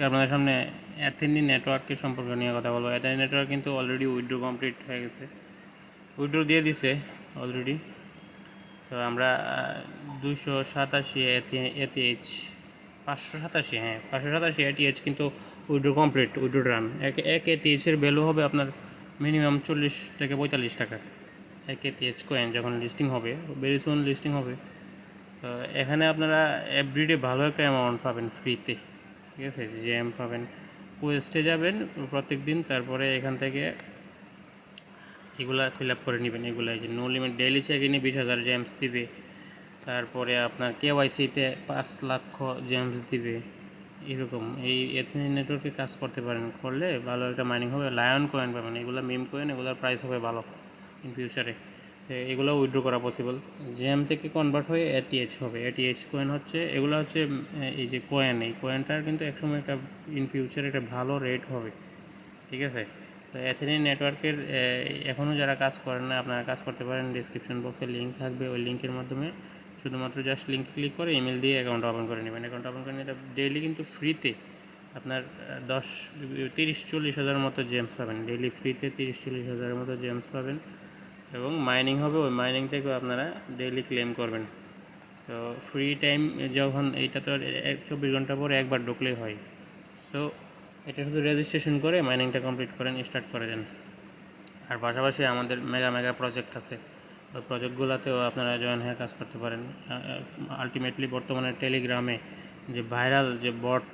আপনাদের সামনে অ্যাথেনি নেটওয়ার্কের সম্পর্কে নিয়ে কথা বলবো। অ্যাথেনি নেটওয়ার্ক কিন্তু অলরেডি উইথড্র কমপ্লিট হয়ে গেছে, উইথড্র দিয়ে দিছে অলরেডি। তো আমরা 287 এটিএইচ 587, হ্যাঁ 587 এটিএইচ কিন্তু উইথড্র কমপ্লিট, উইথড্র রান। এক এটিএইচের ভ্যালু হবে আপনার মিনিমাম 40 থেকে 45 টাকা। এক এটিএইচ কয়েন যখন লিস্টিং হবে, ভেরি সুন লিস্টিং হবে। তো এখানে আপনারা এভরিডে ভালো একটা অ্যামাউন্ট পাবেন ফ্রিতে, ঠিক আছে। জেম পাবেন, কোয়েস্টে যাবেন প্রত্যেক দিন, তারপরে এখান থেকে এগুলা ফিল আপ করে নেবেন। এগুলো যে নো লিমিট ডেইলি চেক ইনে 20,000 জেমস দিবে, তারপরে আপনার কেওয়াইসিতে 5 লক্ষ জেমস দিবে। এরকম এই এথেনি নেটওয়ার্কে কাজ করতে পারেন, করলে ভালো একটা মাইনিং হবে। লায়ন কয়েন পাবেন, এগুলো মিম কয়েন, এগুলোর প্রাইস হবে ভালো ইন ফিউচারে। এগুলো উইথড্র করা পসিবল। জেম থেকে কনভার্ট হয়ে এটিএইচ হবে। এটিএইচ কয়েন হচ্ছে, এগুলো হচ্ছে এই যে কয়েন, এই কয়েনটার কিন্তু একসময় একটা ইন ফিউচারে একটা ভালো রেট হবে, ঠিক আছে। তো অ্যাথেনি নেটওয়ার্কের এখনও যারা কাজ করেন না, আপনারা কাজ করতে পারেন। ডিসক্রিপশন বক্সে লিঙ্ক থাকবে, ওই লিঙ্কের মাধ্যমে শুধুমাত্র জাস্ট লিঙ্ক ক্লিক করে ইমেল দিয়ে অ্যাকাউন্ট ওপেন করে নেবেন। অ্যাকাউন্ট ওপেন করে নিলে ডেইলি কিন্তু ফ্রিতে আপনার 30-40 হাজার মতো জেমস পাবেন। ডেইলি ফ্রিতে 30-40 হাজারের মতো জেমস পাবেন, এবং মাইনিং হবে। ওই মাইনিং থেকেও আপনারা ডেইলি ক্লেম করবেন। তো ফ্রি টাইম যখন, এইটা তো 24 ঘন্টা পরে একবার ঢুকলেই হয়। সো এটা শুধু রেজিস্ট্রেশন করে মাইনিংটা কমপ্লিট করেন, স্টার্ট করে দেন। আর পাশাপাশি আমাদের মেগা প্রজেক্ট আছে, ওই প্রজেক্টগুলোতেও আপনারা জয়েন হয়ে কাজ করতে পারেন। আলটিমেটলি বর্তমানে টেলিগ্রামে যে ভাইরাল যে বট,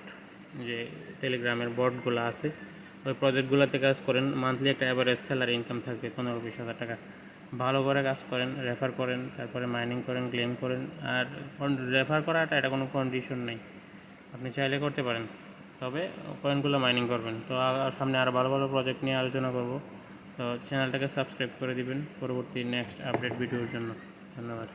যে টেলিগ্রামের বটগুলো আছে, ওই প্রজেক্টগুলোতে কাজ করেন। মান্থলি একটা অ্যাভারেজ স্যালারি ইনকাম থাকবে 15-20 হাজার টাকা। ভালো করে কাজ করেন, রেফার করেন, তারপরে মাইনিং করেন, ক্লেম করেন। আর রেফার করাটা এটা কোনো কন্ডিশন নেই, আপনি চাইলে করতে পারেন, তবে কয়েনগুলো মাইনিং করবেন। তো সামনে আরও ভালো ভালো প্রজেক্ট নিয়ে আলোচনা করব। তো চ্যানেলটাকে সাবস্ক্রাইব করে দিবেন পরবর্তী নেক্সট আপডেট ভিডিওর জন্য। ধন্যবাদ।